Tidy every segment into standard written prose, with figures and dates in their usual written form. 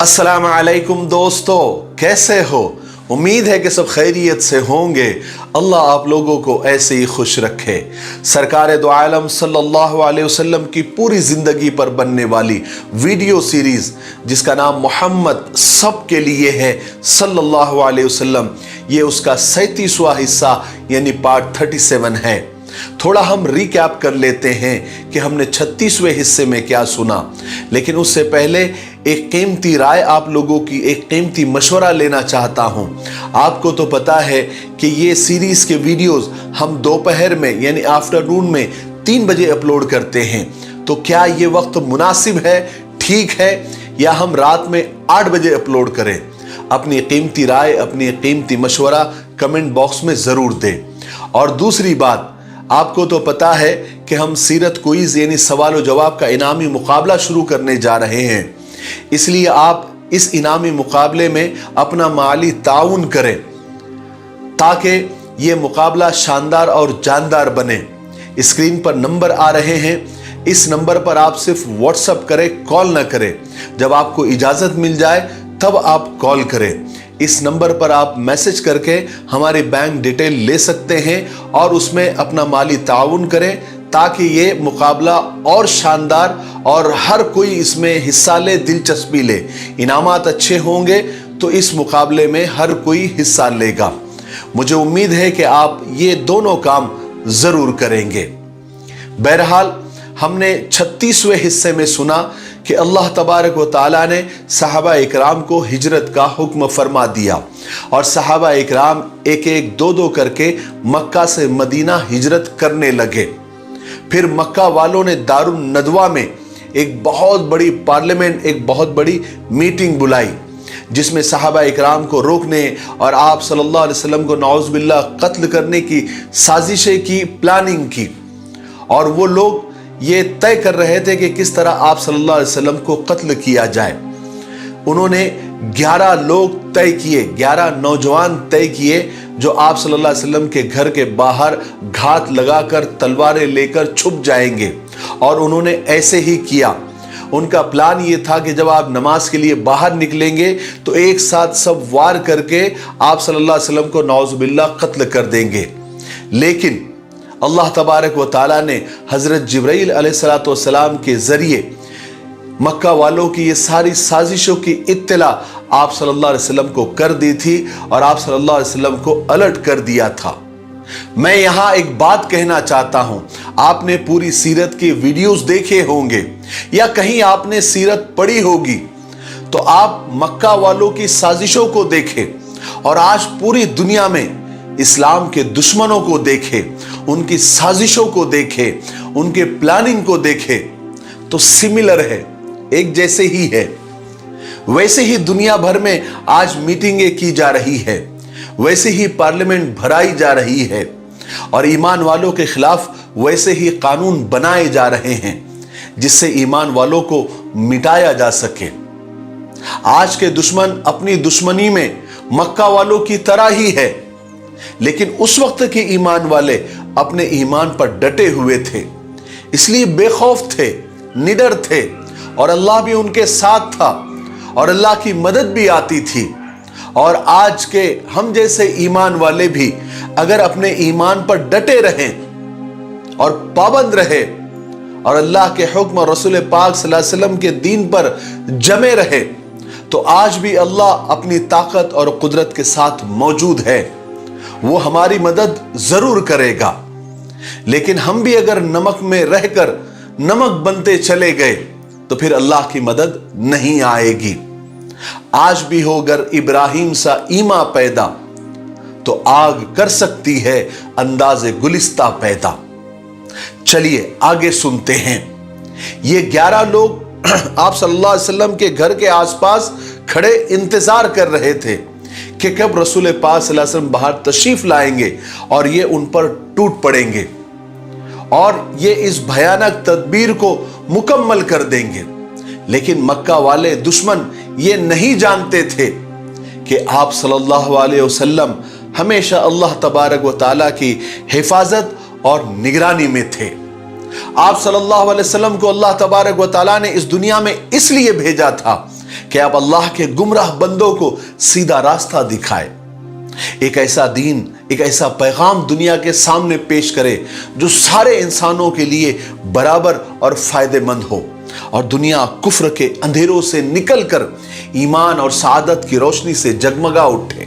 अस्सलाम वालेकुम दोस्तों, कैसे हो? उम्मीद है कि सब खैरियत से होंगे। अल्लाह आप लोगों को ऐसे ही खुश रखे। सरकार दो आलम सल्लल्लाहु अलैहि वसल्लम की पूरी ज़िंदगी पर बनने वाली वीडियो सीरीज़ जिसका नाम मोहम्मद सब के लिए है सल्लल्लाहु अलैहि वसल्लम, ये उसका 37वां हिस्सा यानी पार्ट 37 है। थोड़ा हम रिकैप कर लेते हैं कि हमने 36वें हिस्से में क्या सुना, लेकिन उससे पहले एक कीमती राय आप लोगों की, एक कीमती मशवरा लेना चाहता हूं। आपको तो पता है कि ये सीरीज के वीडियोस हम दोपहर में यानी आफ्टरनून में 3 बजे अपलोड करते हैं, तो क्या ये वक्त मुनासिब है, ठीक है, या हम रात में 8 बजे अपलोड करें? अपनी कीमती राय, अपनी कीमती मशवरा कमेंट बॉक्स में ज़रूर दें। और दूसरी बात, आपको तो पता है कि हम सीरत क्विज यानी सवाल और जवाब का इनामी मुकाबला शुरू करने जा रहे हैं, इसलिए आप इस इनामी मुकाबले में अपना माली ताउन करें ताकि ये मुकाबला शानदार और जानदार बने। स्क्रीन पर नंबर आ रहे हैं, इस नंबर पर आप सिर्फ व्हाट्सएप करें, कॉल ना करें। जब आपको इजाज़त मिल जाए तब आप कॉल करें। इस नंबर पर आप मैसेज करके हमारी बैंक डिटेल ले सकते हैं और उसमें अपना माली ताउन करें ताकि ये मुकाबला और शानदार और हर कोई इसमें हिस्सा ले, दिलचस्पी ले। इनामात अच्छे होंगे तो इस मुकाबले में हर कोई हिस्सा लेगा। मुझे उम्मीद है कि आप ये दोनों काम ज़रूर करेंगे। बहरहाल, हमने 36वें हिस्से में सुना कि अल्लाह तबारक व तआला ने सहाबा इकराम को हिजरत का हुक्म फरमा दिया और सहाबा इकराम एक एक दो दो करके मक्का से मदीना हिजरत करने लगे। फिर मक्का वालों ने दारुल नदवा में एक बहुत बड़ी पार्लियामेंट, एक बहुत बड़ी मीटिंग बुलाई जिसमें सहाबा इकराम को रोकने और आप सल्लल्लाहु अलैहि वसल्लम को नौज़ बिल्लाह कत्ल करने की साजिशें की, प्लानिंग की। और वो लोग ये तय कर रहे थे कि किस तरह आप सल्लल्लाहु अलैहि वसल्लम को कत्ल किया जाए। उन्होंने 11 लोग तय किए, 11 नौजवान तय किए जो आप सल्लल्लाहु अलैहि वसल्लम के घर के बाहर घात लगाकर तलवारें लेकर छुप जाएंगे, और उन्होंने ऐसे ही किया। उनका प्लान ये था कि जब आप नमाज के लिए बाहर निकलेंगे तो एक साथ सब वार करके आप सल्लल्लाहु अलैहि वसल्लम को नौज़ बिल्लाह कत्ल कर देंगे। लेकिन अल्लाह तबारक व ताला ने हज़रत जिब्राइल अलैहिस्सलातु वस्सलाम के ज़रिए मक्का वालों की ये सारी साजिशों की इत्तला आप सल्लल्लाहु अलैहि वसल्लम को कर दी थी और आप सल्लल्लाहु अलैहि वसल्लम को अलर्ट कर दिया था। मैं यहाँ एक बात कहना चाहता हूँ, आपने पूरी सीरत के वीडियोस देखे होंगे या कहीं आपने सीरत पढ़ी होगी, तो आप मक्का वालों की साजिशों को देखें और आज पूरी दुनिया में इस्लाम के दुश्मनों को देखें, उनकी साजिशों को देखें, उनके प्लानिंग को देखें, तो सिमिलर है, एक जैसे ही है। वैसे ही दुनिया भर में आज मीटिंगें की जा रही है, वैसे ही पार्लियामेंट भराई जा रही है और ईमान वालों के खिलाफ वैसे ही कानून बनाए जा रहे हैं जिससे ईमान वालों को मिटाया जा सके। आज के दुश्मन अपनी दुश्मनी में मक्का वालों की तरह ही है, लेकिन उस वक्त के ईमान वाले अपने ईमान पर डटे हुए थे, इसलिए बेखौफ थे, निडर थे, और अल्लाह भी उनके साथ था और अल्लाह की मदद भी आती थी। और आज के हम जैसे ईमान वाले भी अगर अपने ईमान पर डटे रहें और पाबंद रहे और अल्लाह के हुक्म और रसूल पाक सल्लल्लाहु अलैहि वसल्लम के दीन पर जमे रहे, तो आज भी अल्लाह अपनी ताकत और कुदरत के साथ मौजूद है। वो हमारी मदद जरूर करेगा। लेकिन हम भी अगर नमक में रहकर नमक बनते चले गए तो फिर अल्लाह की मदद नहीं आएगी। आज भी हो अगर इब्राहिम सा ईमा पैदा, तो आग कर सकती है अंदाज़े गुलिस्ता पैदा। चलिए आगे सुनते हैं। ये 11 लोग आप सल्लल्लाहु अलैहि वसल्लम के घर के आसपास खड़े इंतजार कर रहे थे कि कब रसूल पाक सल्लल्लाहु अलैहि वसल्लम बाहर तशरीफ लाएंगे और ये उन पर टूट पड़ेंगे और ये इस भयानक तदबीर को मुकम्मल कर देंगे। लेकिन मक्का वाले दुश्मन ये नहीं जानते थे कि आप सल्लल्लाहु अलैहि वसल्लम हमेशा अल्लाह तबारक व ताला की हिफाजत और निगरानी में थे। आप सल्लल्लाहु अलैहि वसल्लम को अल्लाह तबारक व ताला ने इस दुनिया में इसलिए भेजा था کہ آپ اللہ کے گمراہ بندوں کو سیدھا راستہ دکھائے، ایک ایسا دین، ایک ایسا پیغام دنیا کے سامنے پیش کرے جو سارے انسانوں کے لیے برابر اور فائدہ مند ہو، اور دنیا کفر کے اندھیروں سے نکل کر ایمان اور سعادت کی روشنی سے جگمگا اٹھے۔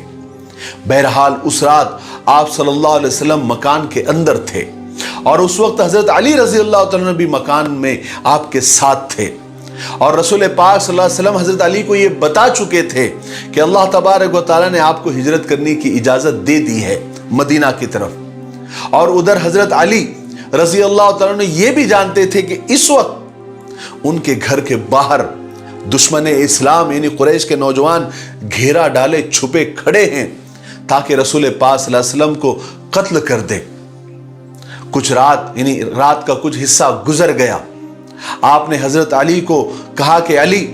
بہرحال اس رات آپ صلی اللہ علیہ وسلم مکان کے اندر تھے، اور اس وقت حضرت علی رضی اللہ تعالیٰ بھی مکان میں آپ کے ساتھ تھے، اور رسول پاک صلی اللہ علیہ وسلم حضرت علی کو یہ بتا چکے تھے کہ اللہ تبارک و تعالیٰ نے آپ کو ہجرت کرنے کی اجازت دے دی ہے مدینہ کی طرف۔ اور ادھر حضرت علی رضی اللہ تعالیٰ نے یہ بھی جانتے تھے کہ اس وقت ان کے گھر کے باہر دشمن اسلام یعنی قریش کے نوجوان گھیرا ڈالے چھپے کھڑے ہیں تاکہ رسول پاک صلی اللہ علیہ وسلم کو قتل کر دے۔ کچھ رات یعنی رات کا کچھ حصہ گزر گیا، آپ نے حضرت علی کو کہا کہ علی،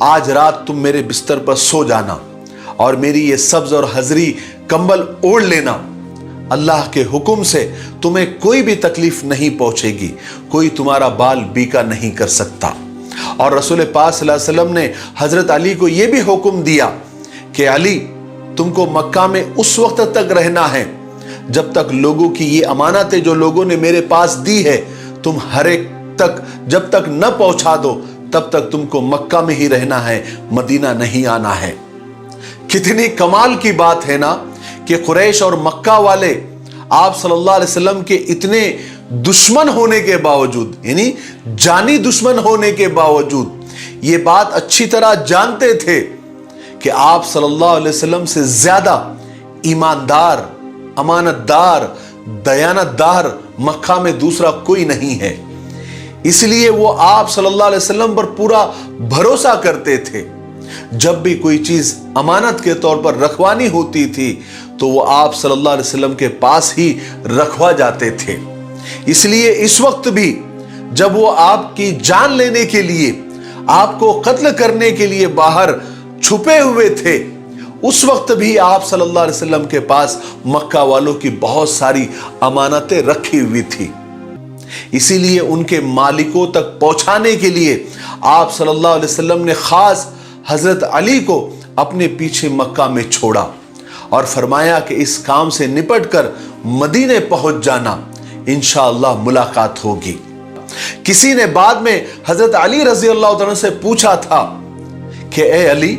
آج رات تم میرے بستر پر سو جانا اور میری یہ سبز اور حضری کمبل اوڑھ لینا، اللہ کے حکم سے تمہیں کوئی بھی تکلیف نہیں پہنچے گی، کوئی تمہارا بال بیکا نہیں کر سکتا۔ اور رسول پاک صلی اللہ علیہ وسلم نے حضرت علی کو یہ بھی حکم دیا کہ علی، تم کو مکہ میں اس وقت تک رہنا ہے جب تک لوگوں کی یہ امانتیں جو لوگوں نے میرے پاس دی ہے تم ہر ایک تک جب تک نہ پہنچا دو تب تک تم کو مکہ میں ہی رہنا ہے، مدینہ نہیں آنا ہے۔ کتنی کمال کی بات ہے نا کہ قریش اور مکہ والے آپ صلی اللہ علیہ وسلم کے اتنے دشمن ہونے کے باوجود یعنی جانی دشمن ہونے کے باوجود یہ بات اچھی طرح جانتے تھے کہ آپ صلی اللہ علیہ وسلم سے زیادہ ایماندار، امانت دار، دیانت دار مکہ میں دوسرا کوئی نہیں ہے، اس لیے وہ آپ صلی اللہ علیہ وسلم پر پورا بھروسہ کرتے تھے۔ جب بھی کوئی چیز امانت کے طور پر رکھوانی ہوتی تھی تو وہ آپ صلی اللہ علیہ وسلم کے پاس ہی رکھوا جاتے تھے۔ اس لیے اس وقت بھی جب وہ آپ کی جان لینے کے لیے، آپ کو قتل کرنے کے لیے باہر چھپے ہوئے تھے، اس وقت بھی آپ صلی اللہ علیہ وسلم کے پاس مکہ والوں کی بہت ساری امانتیں رکھی ہوئی تھی۔ اسی لیے ان کے مالکوں تک پہنچانے کے لیے آپ صلی اللہ علیہ وسلم نے خاص حضرت علی کو اپنے پیچھے مکہ میں چھوڑا اور فرمایا کہ اس کام سے نپٹ کر مدینے پہنچ جانا، انشاءاللہ ملاقات ہوگی۔ کسی نے بعد میں حضرت علی رضی اللہ عنہ سے پوچھا تھا کہ اے علی،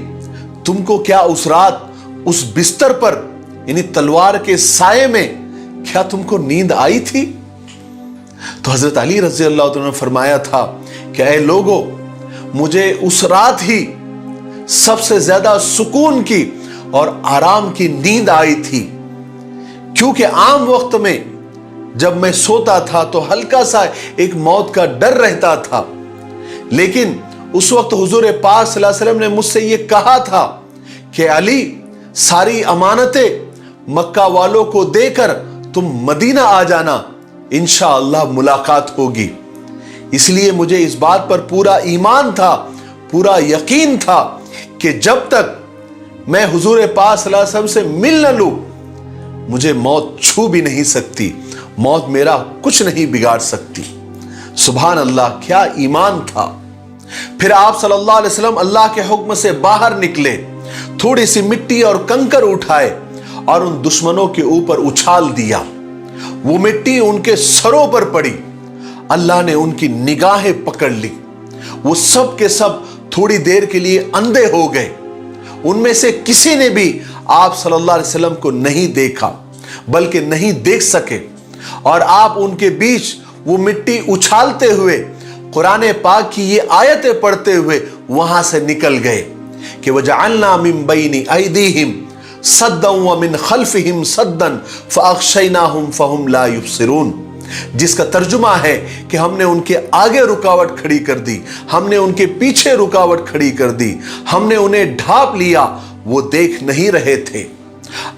تم کو کیا اس رات اس بستر پر یعنی تلوار کے سائے میں کیا تم کو نیند آئی تھی؟ تو حضرت علی رضی اللہ عنہ نے فرمایا تھا کہ اے لوگو، مجھے اس رات ہی سب سے زیادہ سکون کی اور آرام کی نیند آئی تھی، کیونکہ عام وقت میں جب میں سوتا تھا تو ہلکا سا ایک موت کا ڈر رہتا تھا، لیکن اس وقت حضور پاک صلی اللہ علیہ وسلم نے مجھ سے یہ کہا تھا کہ علی، ساری امانتیں مکہ والوں کو دے کر تم مدینہ آ جانا، انشاءاللہ ملاقات ہوگی۔ اس لیے مجھے اس بات پر پورا ایمان تھا، پورا یقین تھا کہ جب تک میں حضور پاک صلی اللہ علیہ وسلم سے مل نہ لوں مجھے موت چھو بھی نہیں سکتی، موت میرا کچھ نہیں بگاڑ سکتی۔ سبحان اللہ، کیا ایمان تھا۔ پھر آپ صلی اللہ علیہ وسلم اللہ کے حکم سے باہر نکلے، تھوڑی سی مٹی اور کنکر اٹھائے اور ان دشمنوں کے اوپر اچھال دیا۔ وہ مٹی ان کے سروں پر پڑی، اللہ نے ان کی نگاہیں پکڑ لی، وہ سب کے سب تھوڑی دیر کے لیے اندھے ہو گئے۔ ان میں سے کسی نے بھی آپ صلی اللہ علیہ وسلم کو نہیں دیکھا بلکہ نہیں دیکھ سکے، اور آپ ان کے بیچ وہ مٹی اچھالتے ہوئے قرآن پاک کی یہ آیتیں پڑھتے ہوئے وہاں سے نکل گئے کہ وَجَعَلْنَا مِن بَيْنِ أَيْدِيهِمْ صَدًّا وَمِن خَلْفِهِمْ صَدًّا فَأَغْشَيْنَاهُمْ فَهُمْ لَا يُبْصِرُونَ، جس کا ترجمہ ہے کہ ہم نے ان کے آگے رکاوٹ کھڑی کر دی، ہم نے ان کے پیچھے رکاوٹ کھڑی کر دی، ہم نے انہیں ڈھانپ لیا، وہ دیکھ نہیں رہے تھے۔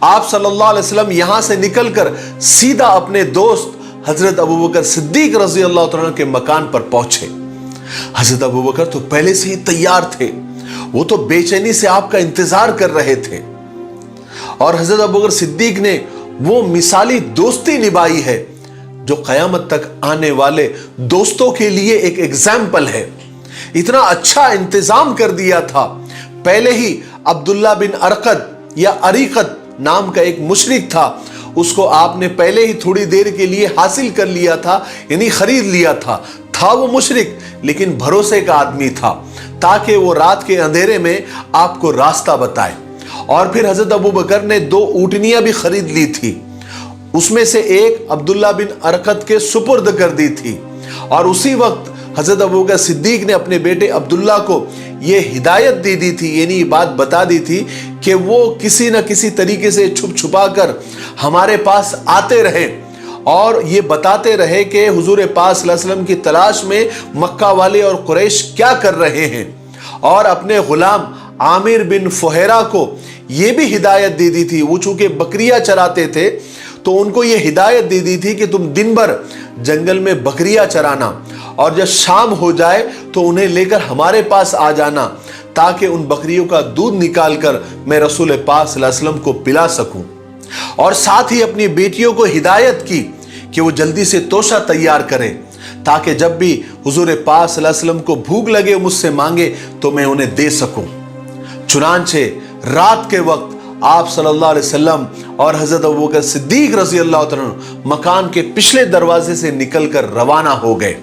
آپ صلی اللہ علیہ وسلم یہاں سے نکل کر سیدھا اپنے دوست حضرت ابوبکر صدیق رضی اللہ عنہ کے مکان پر پہنچے۔ حضرت ابوبکر تو پہلے سے ہی تیار تھے، وہ تو بے چینی سے آپ کا انتظار کر رہے تھے، اور حضرت ابوبکر صدیق نے وہ مثالی دوستی نبھائی ہے جو قیامت تک آنے والے دوستوں کے لیے ایک ایگزامپل ہے۔ اتنا اچھا انتظام کر دیا تھا पहले ही अब्दुल्ला बिन अरकद या अरीकत नाम का एक मुशरिक था, उसको आपने पहले ही थोड़ी देर के लिए हासिल कर लिया था, यानी खरीद लिया था वो मुशरिक लेकिन भरोसे का आदमी था, ताकि वो रात के अंधेरे में आपको रास्ता बताए। और फिर हजरत अबू बकर ने 2 ऊँटनियां भी खरीद ली थी, उसमें से एक अब्दुल्ला बिन अरकत के सुपुर्द कर दी थी। और उसी वक्त हजरत अबू बकर सिद्दीक ने अपने बेटे अब्दुल्ला को ये हिदायत दे दी थी, यानी ये बात बता दी थी कि वो किसी न किसी तरीके से छुप छुपा कर हमारे पास आते रहे और ये बताते रहे कि हुजूर पाक सल्लल्लाहु अलैहि वसल्लम की तलाश में मक्का वाले और कुरैश क्या कर रहे हैं। और अपने गुलाम आमिर बिन फुहैरा को ये भी हिदायत दे दी थी, वो चूंकि बकरियां चराते थे तो उनको ये हिदायत दे दी थी कि तुम दिन भर जंगल में बकरियां चराना और जब शाम हो जाए तो उन्हें लेकर हमारे पास आ जाना, ताकि उन बकरियों का दूध निकाल कर मैं रसूल पाक सल्लल्लाहु अलैहि वसल्लम को पिला सकूं। और साथ ही अपनी बेटियों को हिदायत की कि वो जल्दी से तोशा तैयार करें, ताकि जब भी हुजूर पाक सल्लल्लाहु अलैहि वसल्लम को भूख लगे मुझसे मांगे तो मैं उन्हें दे सकूं। चुनांचे रात के वक्त आप सल्लल्लाहु अलैहि वसल्लम और हजरत अबू बकर सिद्दीक रज़ी अल्लाह तआला अन्हु मकान के पिछले दरवाजे से निकलकर रवाना हो गए।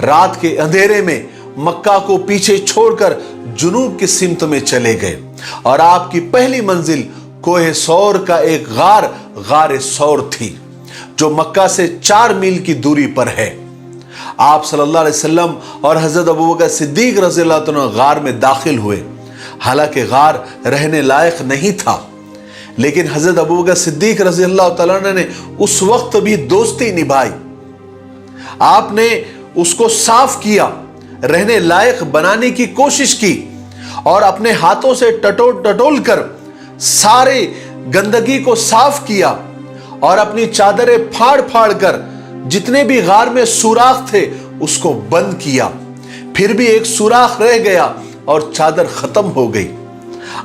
रात के अंधेरे में मक्का को पीछे छोड़कर जुनूब की सिमत में चले गए और आपकी पहली मंजिल कोहे सौर का एक गार सौर थी, जो मक्का से 4 मील की दूरी पर है। आप सल्लल्लाहु अलैहि वसल्लम और हजरत अबू बकर सिद्दीक रज़ी अल्लाह तआला अन्हु गार में दाखिल हुए। हालांकि गार रहने लायक नहीं था, लेकिन हजरत अबू बकर सिद्दीक रज़ी अल्लाह तआला अन्हु ने उस वक्त भी दोस्ती निभाई। आपने उसको साफ किया, रहने लायक बनाने की कोशिश की और अपने हाथों से टटोल कर सारे गंदगी को साफ किया और अपनी चादरें फाड़ फाड़ कर जितने भी गार में सुराख थे उसको बंद किया। फिर भी एक सुराख रह गया और चादर खत्म हो गई।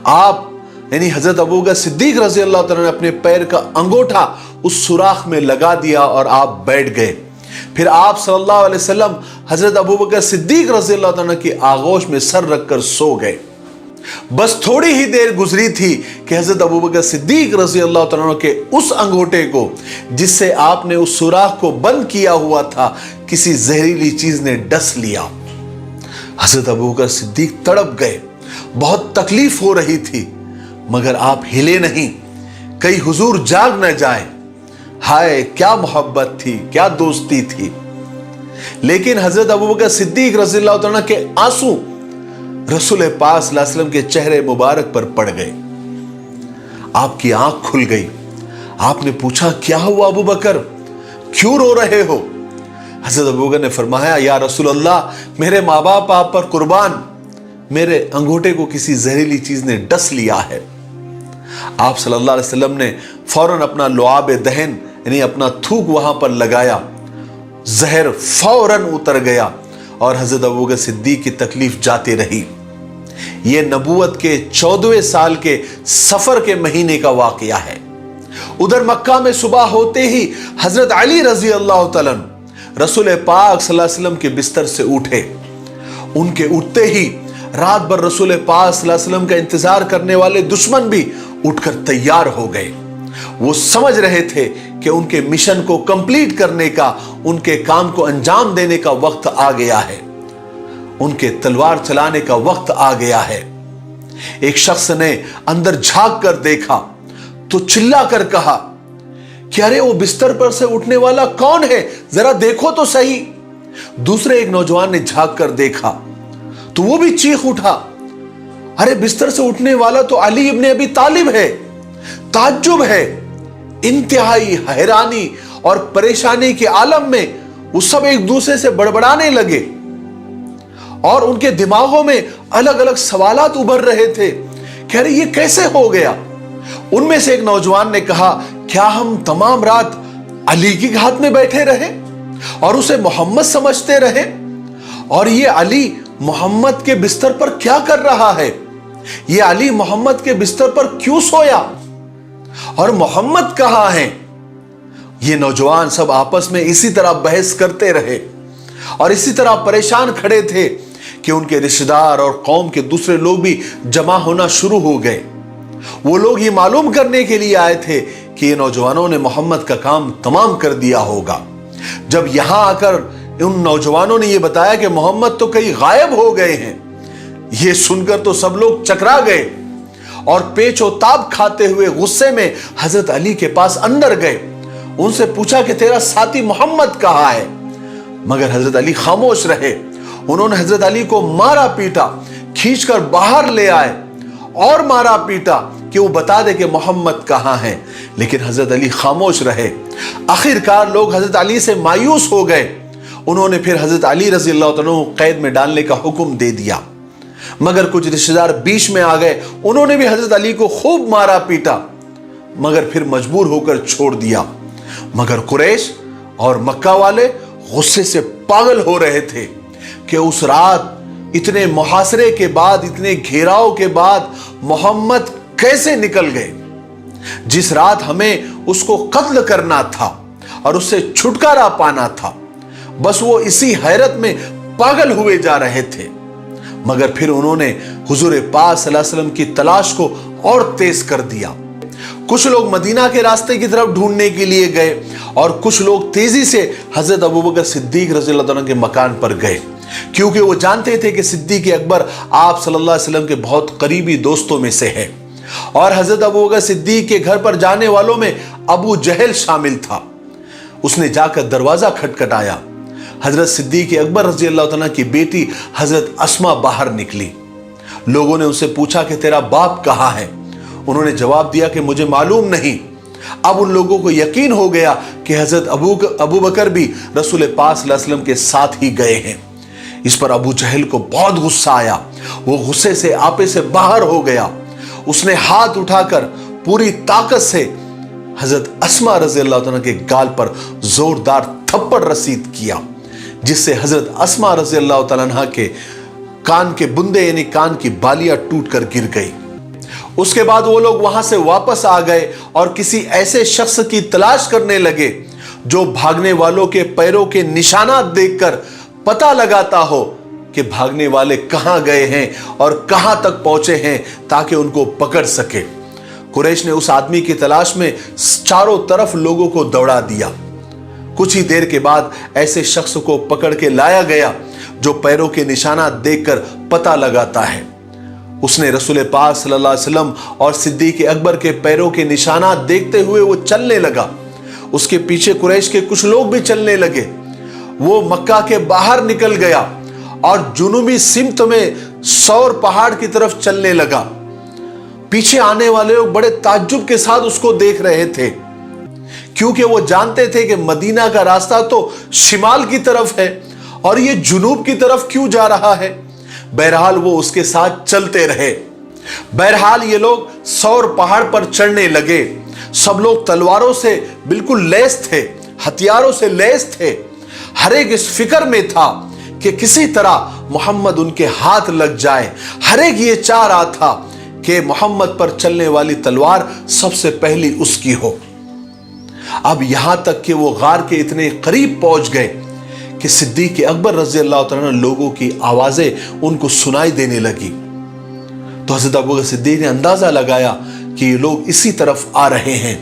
आप यानी हजरत अबू बकर सिद्दीक रज़ी अल्लाह तआला ने अपने पैर का अंगूठा उस सुराख में लगा दिया और आप बैठ गए। फिर आप सल्लल्लाहु अलैहि वसल्लम हजरत अबू बकर सिद्दीक रज़ी अल्लाह तआला की आगोश में सर रखकर सो गए। बस थोड़ी ही देर गुजरी थी कि हजरत अबू बकर सिद्दीक रज़ी अल्लाह तआला के उस अंगूठे को जिससे आपने उस सुराख को बंद किया हुआ था, किसी जहरीली चीज ने डस लिया। हजरत अबू बकर सिद्दीक तड़प गए, बहुत तकलीफ हो रही थी, मगर आप हिले नहीं, कहीं हुजूर जाग न जाए। हाय क्या मोहब्बत थी, क्या दोस्ती थी। लेकिन हजरत अबू बकर सिद्दीक रज़ी अल्लाह तआला के आंसू रसूल पाक सल्लल्लाहु अलैहि वसल्लम के चेहरे मुबारक पर पड़ गए। आपकी आंख खुल गई। आपने पूछा, क्या हुआ अबू बकर, क्यों रो रहे हो? हजरत अबू बकर ने फरमाया, या रसूल अल्लाह, मेरे माँ बाप आप पर कुर्बान, मेरे अंगूठे को किसी जहरीली चीज ने डस लिया है। आप सल्लल्लाहु अलैहि वसल्लम ने फौरन अपना लुआब दहन यानी अपना थूक वहां पर लगाया, जहर फौरन उतर गया और हजरत अबू बकर सिद्दीक की तकलीफ जाती रही। यह नबूवत के 14वें साल के सफर के महीने का वाकया है। उधर मक्का में सुबह होते ही हजरत अली रजी अल्लाह तआला रसूल पाक सल्लल्लाहु अलैहि वसल्लम के बिस्तर से उठे। उनके उठते ही रात भर रसूल पाक सल्लल्लाहु अलैहि वसल्लम का इंतजार करने वाले दुश्मन भी उठकर तैयार हो गए। वो समझ रहे थे कि उनके मिशन को कंप्लीट करने का, उनके काम को अंजाम देने का वक्त आ गया है, उनके तलवार चलाने का वक्त आ गया है। एक शख्स ने अंदर झांक कर देखा तो चिल्ला कर कहा कि अरे वो बिस्तर पर से उठने वाला कौन है, जरा देखो तो सही। दूसरे एक नौजवान ने झांक कर देखा तो वो भी चीख उठा, अरे बिस्तर से उठने वाला तो अली इब्ने अबी तालिब है। ताज्जुब है, इंतहाई हैरानी और परेशानी के आलम में वो सब एक दूसरे से बड़बड़ाने लगे और उनके दिमागों में अलग अलग सवालात उभर रहे थे कि अरे ये कैसे हो गया। उनमें से एक नौजवान ने कहा, क्या हम तमाम रात अली की घात में बैठे रहे और उसे मोहम्मद समझते रहे, और ये अली मोहम्मद के बिस्तर पर क्या कर रहा है, ये अली मोहम्मद के बिस्तर पर क्यों सोया और मोहम्मद कहां है। ये नौजवान सब आपस में इसी तरह बहस करते रहे और इसी तरह परेशान खड़े थे کہ उनके रिश्तेदार और कौम के दूसरे लोग भी जमा होना शुरू हो गए। वो लोग ये मालूम करने के लिए आए थे कि ये नौजवानों ने मोहम्मद का काम तमाम कर दिया होगा। जब यहां आकर उन नौजवानों ने ये बताया कि मोहम्मद तो कहीं गायब हो गए हैं, ये सुनकर तो सब लोग चकरा गए और पेचोताब खाते हुए गुस्से में हजरत अली के पास अंदर गए। उनसे पूछा कि तेरा साथी मोहम्मद कहाँ है, मगर हजरत अली खामोश रहे। उन्होंने हजरत अली को मारा पीटा, खींचकर बाहर ले आए और मारा पीटा कि वो बता दे कि मोहम्मद कहाँ है, लेकिन हजरत अली खामोश रहे। आखिरकार लोग हजरत अली से मायूस हो गए। उन्होंने फिर हजरत अली रजी अल्लाह तआला कैद में डालने का हुक्म दे दिया, मगर कुछ रिश्तेदार बीच में आ गए। उन्होंने भी हजरत अली को खूब मारा पीटा, मगर फिर मजबूर होकर छोड़ दिया। मगर कुरैश और मक्का वाले गुस्से से पागल हो रहे थे कि उस रात इतने मुहासरे के बाद, इतने घेराव के बाद मोहम्मद कैसे निकल गए। जिस रात हमें उसको कत्ल करना था और उससे छुटकारा पाना था, बस वो इसी हैरत में पागल हुए जा रहे थे। मगर फिर उन्होंने हुजूर पाक सल्लल्लाहु अलैहि वसल्लम की तलाश को और तेज कर दिया। कुछ लोग मदीना के रास्ते की तरफ ढूंढने के लिए गए और कुछ लोग तेजी से हजरत अबू बकर सिद्दीक रज़ियल्लाहु अन्हु के मकान पर गए, क्योंकि वो जानते थे कि सिद्दीक अकबर आप सल्लल्लाहु अलैहि वसल्लम के बहुत करीबी दोस्तों में से है। और हजरत अबू बकर सिद्दीक के घर पर जाने वालों में अबू जहल शामिल था। उसने जाकर दरवाजा खटखटाया। हजरत सिद्दीक अकबर रज़ियल्लाहु अन्हु की बेटी हजरत अस्मा बाहर निकली। लोगों ने उनसे पूछा कि तेरा बाप कहाँ है। उन्होंने जवाब दिया कि मुझे मालूम नहीं। अब उन लोगों को यकीन हो गया कि हजरत अबू बकर भी रसूल पाक सल्लल्लाहु अलैहि वसल्लम के साथ ही गए हैं। इस पर अबू जहल को बहुत गुस्सा आया। वो गुस्से से आपे से बाहर हो गया। उसने हाथ उठाकर पूरी ताकत से हजरत अस्मा रज़ियल्लाहु अन्हा के गाल पर जोरदार थप्पड़ रसीद किया, जिससे हजरत अस्मा रज़ियल्लाहु अन्हा के कान के बुंदे यानी कान की बालियां टूटकर गिर गई। उसके बाद वो लोग वहां से वापस आ गए और किसी ऐसे शख्स की तलाश करने लगे जो भागने वालों के पैरों के निशानात देखकर पता लगाता हो कि भागने वाले कहां गए हैं और कहां तक पहुंचे हैं, ताकि उनको पकड़ सके। कुरैश ने उस आदमी की तलाश में चारों तरफ लोगों को दौड़ा दिया। कुछ ही देर के बाद ऐसे शख्स को पकड़ के लाया गया जो पैरों के निशानात देखकर पता लगाता है। उसने रसूल पाक सल्लल्लाहु अलैहि वसल्लम और सिद्दीक अकबर के पैरों के निशानात देखते हुए वो चलने लगा। उसके पीछे कुरैश के कुछ लोग भी चलने लगे। वो मक्का के बाहर निकल गया और जुनूबी सिमत में सौर पहाड़ की तरफ चलने लगा। पीछे आने वाले लोग बड़े ताज्जुब के साथ उसको देख रहे थे, क्योंकि वो जानते थे कि मदीना का रास्ता तो शिमाल की तरफ है और ये जुनूब की तरफ क्यों जा रहा है। बहरहाल वो उसके साथ चलते रहे। बहरहाल ये लोग सौर पहाड़ पर चढ़ने लगे। सब लोग तलवारों से बिल्कुल लैस थे, हथियारों से लैस थे। हर एक इस फिक्र में था कि किसी तरह मोहम्मद उनके हाथ लग जाए। हर एक ये चाह रहा था कि मोहम्मद पर चलने वाली तलवार सबसे पहली उसकी हो। अब यहां तक कि वो गार के इतने करीब पहुंच गए कि सिद्दीक अकबर रज़ियल्लाहु तआला लोगों की आवाजें उनको सुनाई देने लगी। तो हज़रत अबू बकर सिद्दीक ने अंदाजा लगाया कि ये लोग इसी तरफ आ रहे हैं,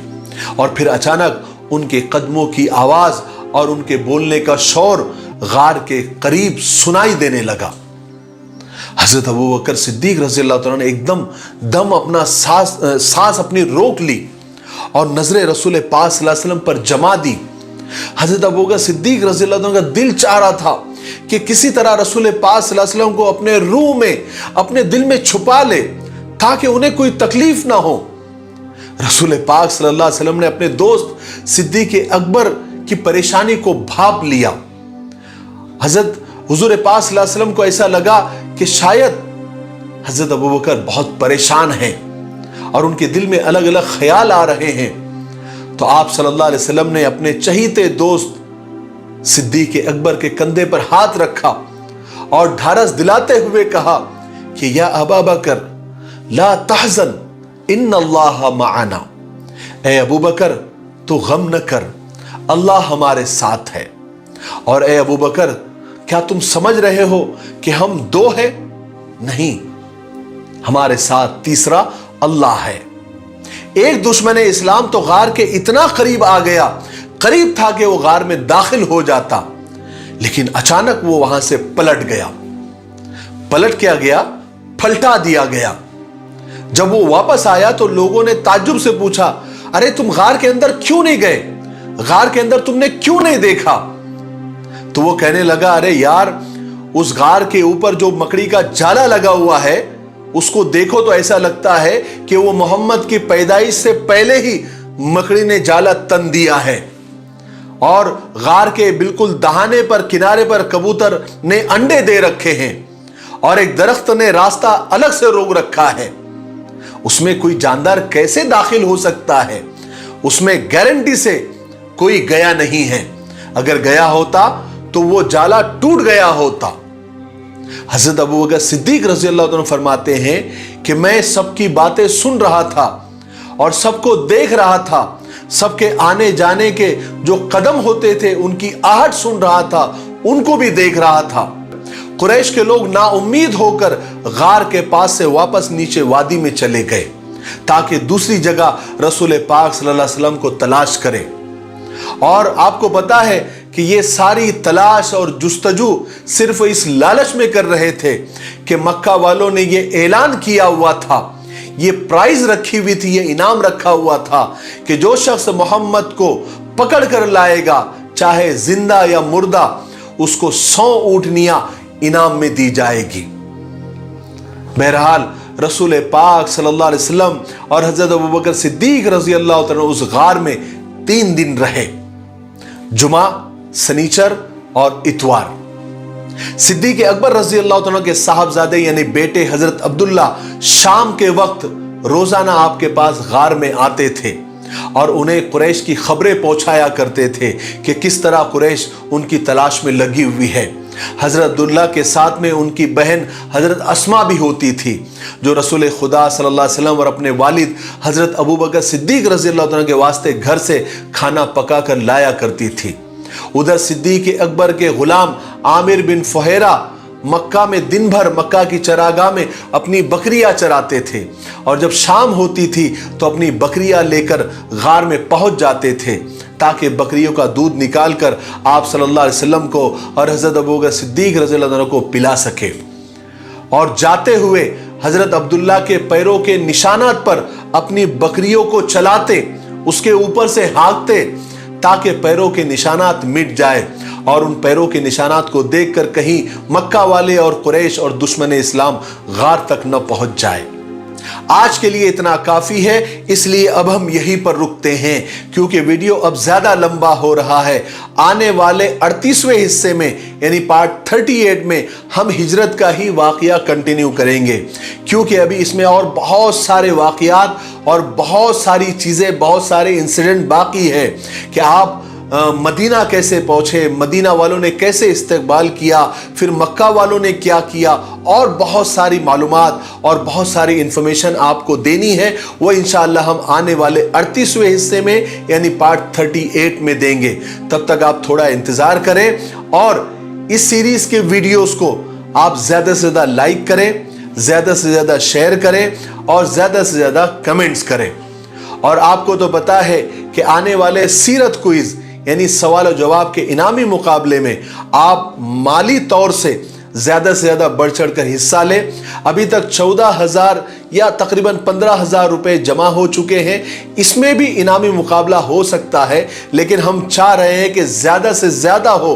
और फिर अचानक उनके कदमों की आवाज और उनके बोलने का शोर गार के करीब सुनाई देने लगा। हज़रत अबू बकर सिद्दीक रज़ियल्लाहु तआला ने एकदम दम अपना सांस अपनी रोक ली और नजरें रसूल पाक सल्लल्लाहु अलैहि वसल्लम पर जमा दी। हज़रत अबू बकर सिद्दीक रज़ियल्लाहु अन्हु का दिल चाह रहा था कि किसी तरह रसूल पाक सल्लल्लाहु अलैहि वसल्लम को अपने रूह में, अपने दिल में छुपा ले, ताकि उन्हें कोई तकलीफ ना हो। रसूल पाक सल्लल्लाहु अलैहि वसल्लम ने अपने दोस्त सिद्दीक अकबर की परेशानी को भांप लिया। हजरत हुजूर पाक सल्लल्लाहु अलैहि वसल्लम को ऐसा लगा कि शायद हजरत अबू बकर बहुत परेशान हैं और उनके दिल में अलग अलग ख्याल आ रहे हैं। तो आप सल्लल्लाहु अलैहि वसल्लम ने अपने चहीते दोस्त सिद्दीक अकबर के कंधे पर हाथ रखा और ढारस दिलाते हुए कहा कि या अबा बकर ला तहज़न इन्नल्लाह मअना, ए अबू बकर तू गम न कर, अल्लाह हमारे साथ है। और ए अबू बकर क्या तुम समझ रहे हो कि हम दो हैं? नहीं, हमारे साथ तीसरा अल्लाह है। एक दुश्मन इस्लाम तो गार के इतना करीब आ गया, करीब था कि वो गार में दाखिल हो जाता, लेकिन अचानक वो वहां से पलट गया। पलट क्या गया? पलटा दिया गया। जब वो वापस आया तो लोगों ने ताज्जुब से पूछा, अरे तुम गार के अंदर क्यों नहीं गए? गार के अंदर तुमने क्यों नहीं देखा? तो वो कहने लगा, अरे यार, उस गार के ऊपर जो मकड़ी का जाला लगा हुआ है उसको देखो तो ऐसा लगता है कि वो मोहम्मद की पैदाइश से पहले ही मकड़ी ने जाला तन दिया है। और गार के बिल्कुल दहाने पर, किनारे पर कबूतर ने अंडे दे रखे हैं और एक दरख्त ने रास्ता अलग से रोक रखा है। उसमें कोई जानदार कैसे दाखिल हो सकता है? उसमें गारंटी से कोई गया नहीं है। अगर गया होता तो वो जाला टूट गया होता। हजरत अबू बकर सिद्दीक रज़ी अल्लाह अन्हु फरमाते हैं कि मैं सबकी बातें सुन रहा था और सबको देख रहा था, सबके आने जाने के जो कदम होते थे उनकी आहट सुन रहा था, उनको भी देख रहा था। कुरैश के लोग नाउम्मीद होकर गार के पास से वापस नीचे वादी में चले गए ताकि दूसरी जगह रसूल पाक सल्लल्लाहु अलैहि वसल्लम को तलाश करें। और आपको पता है कि ये सारी तलाश और जुस्तजू सिर्फ इस लालच में कर रहे थे कि मक्का वालों ने ये ऐलान किया हुआ था, ये प्राइज रखी हुई थी, ये इनाम रखा हुआ था कि जो शख्स मोहम्मद को पकड़ कर लाएगा, चाहे जिंदा या मुर्दा, उसको 100 ऊँटनियां इनाम में दी जाएगी। बहरहाल रसूल पाक सल्लल्लाहु अलैहि वसल्लम और हजरत अबू बकर सिद्दीक रज़ी अल्लाह तआला उस गार में 3 दिन रहे, जुमा, सनीचर और इतवार। सिद्दीक अकबर रज़ी अल्लाह तआला के साहबजादे यानी बेटे हजरत अब्दुल्ला शाम के वक्त रोजाना आपके पास गार में आते थे और उन्हें कुरैश की खबरें पहुंचाया करते थे कि किस तरह कुरैश उनकी तलाश में लगी हुई है। हजरत अब्दुल्ला के साथ में उनकी बहन हजरत अस्मा भी होती थी, जो रसूल खुदा सल्लल्लाहु अलैहि वसल्लम और अपने वालिद हजरत अबू बकर सिद्दीक रज़ी अल्लाह तआला के वास्ते घर से खाना पका कर लाया करती थी। उधर सिद्दीक अकबर के गुलाम आमिर बिन फुहैरा मक्का में दिन भर मक्का की चरागाह में अपनी बकरियां चराते थे और जब शाम होती थी तो अपनी बकरियां लेकर गार में पहुंच जाते थे ताकि बकरियों का दूध निकाल कर आप सल्लल्लाहु अलैहि वसल्लम को और हजरत अबू बकर सिद्दीक रज़ी अल्लाह अन्हु को पिला सके। और जाते हुए हजरत अब्दुल्ला के पैरों के निशानात पर अपनी बकरियों को चलाते, उसके ऊपर से हाँकते ताकि पैरों के निशानात मिट जाए और उन पैरों के निशानात को देखकर कहीं मक्का वाले और कुरैश और दुश्मन इस्लाम गार तक न पहुंच जाए। आज के लिए इतना काफी है, इसलिए अब हम यहीं पर रुकते हैं क्योंकि वीडियो अब ज्यादा लंबा हो रहा है। आने वाले 38वें हिस्से में यानी पार्ट 38 में हम हिजरत का ही वाकया कंटिन्यू करेंगे, क्योंकि अभी इसमें और बहुत सारे वाकयात और बहुत सारी चीजें, बहुत सारे इंसिडेंट बाकी है कि आप मदीना कैसे पहुंचे, मदीना वालों ने कैसे इस्तकबाल किया, फिर मक्का वालों ने क्या किया, और बहुत सारी मालूमात और बहुत सारी इंफॉर्मेशन आपको देनी है। वो इंशाअल्लाह हम आने वाले 38वें हिस्से में यानी पार्ट 38 में देंगे। तब तक आप थोड़ा इंतजार करें और इस सीरीज के वीडियोस को आप ज्यादा से ज्यादा लाइक करें, ज्यादा से ज्यादा शेयर करें और ज्यादा से ज्यादा कमेंट्स करें। और आपको तो पता है कि आने वाले सीरत क्विज यानी सवाल और जवाब के इनामी मुकाबले में आप माली तौर से ज्यादा बढ़ चढ़कर हिस्सा लें। अभी तक 14,000 या तकरीबन 15,000 रुपए जमा हो चुके हैं। इसमें भी इनामी मुकाबला हो सकता है, लेकिन हम चाह रहे हैं कि ज्यादा से ज्यादा हो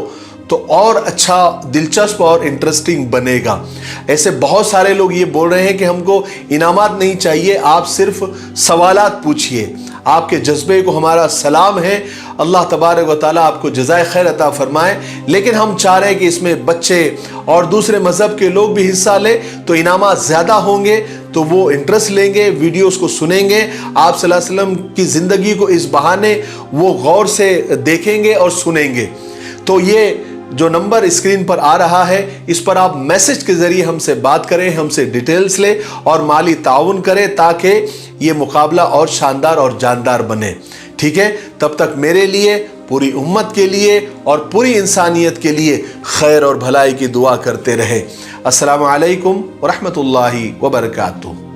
तो और अच्छा, दिलचस्प और इंटरेस्टिंग बनेगा। ऐसे बहुत सारे लोग ये बोल रहे हैं कि हमको इनामात नहीं चाहिए, आप सिर्फ सवालात पूछिए। आपके जज्बे को हमारा सलाम है, अल्लाह तबारक व तआला आपको जज़ाए खैर अता फरमाए। लेकिन हम चाह रहे हैं कि इसमें बच्चे और दूसरे मजहब के लोग भी हिस्सा लें तो इनामात ज़्यादा होंगे, तो वो इंटरेस्ट लेंगे, वीडियोस को सुनेंगे, आप सल्लल्लाहु अलैहि वसल्लम की ज़िंदगी को इस बहाने वो गौर से देखेंगे और सुनेंगे। तो ये जो नंबर स्क्रीन पर आ रहा है, इस पर आप मैसेज के जरिए हमसे बात करें, हमसे डिटेल्स लें और माली ताउन करें ताकि ये मुकाबला और शानदार और जानदार बने। ठीक है, तब तक मेरे लिए, پوری امت کے لیے اور پوری انسانیت کے لیے خیر اور بھلائی کی دعا کرتے رہے۔ السلام علیکم ورحمۃ اللہ وبرکاتہ۔